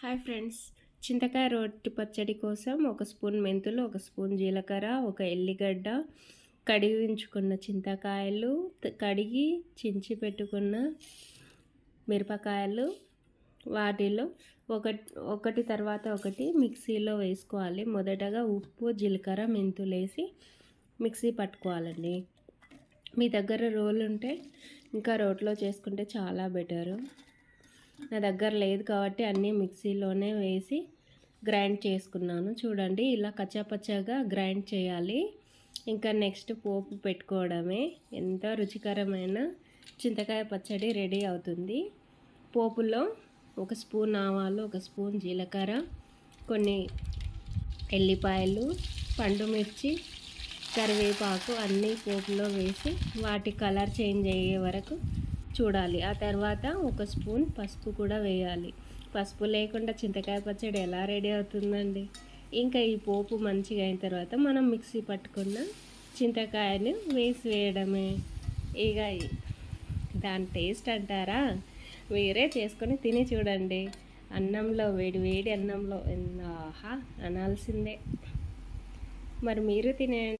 Hi friends, చింతకాయ రొట్టి పచ్చడి కోసం ఒక స్పూన్ మెంతులు, ఒక స్పూన్ జీలకర్ర, ఒక ఎల్లిగడ్డ, కడిగి ఉంచుకున్న చింతకాయలు, కడిగి చించి పెట్టుకున్న మిరపకాయలు, వాటిలో ఒకటి తర్వాత ఒకటి మిక్సీలో వేసుకోవాలి. మొదటగా ఉప్పు, జీలకర్ర, మెంతులు వేసి మిక్సీ పట్టుకోవాలండి. మీ దగ్గర రోలు ఉంటే ఇంకా రోట్లో చేసుకుంటే చాలా బెటరు. నా దగ్గర లేదు కాబట్టి అన్నీ మిక్సీలోనే వేసి గ్రైండ్ చేసుకున్నాను. చూడండి, ఇలా కచ్చాపచ్చాగా గ్రైండ్ చేయాలి. ఇంకా నెక్స్ట్ పోపు పెట్టుకోవడమే. ఎంతో రుచికరమైన చింతకాయ పచ్చడి రెడీ అవుతుంది. పోపులో ఒక స్పూన్ ఆవాలు, ఒక స్పూన్ జీలకర్ర, కొన్ని ఎల్లిపాయలు, పండు మిర్చి, కరివేపాకు అన్నీ పోపులో వేసి వాటి కలర్ చేంజ్ అయ్యే వరకు చూడాలి. ఆ తర్వాత ఒక స్పూన్ పసుపు కూడా వేయాలి. పసుపు లేకుండా చింతకాయ పచ్చడి ఎలా రెడీ అవుతుందండి. ఇంకా ఈ పోపు మంచిగా అయిన తర్వాత మనం మిక్సీ పట్టుకున్న చింతకాయను వేయడమే. ఇక దాని టేస్ట్ అంటారా, వేరే చేసుకొని తిని చూడండి. అన్నంలో, వేడి వేడి అన్నంలో ఆహా అనాల్సిందే. మరి మీరు తినే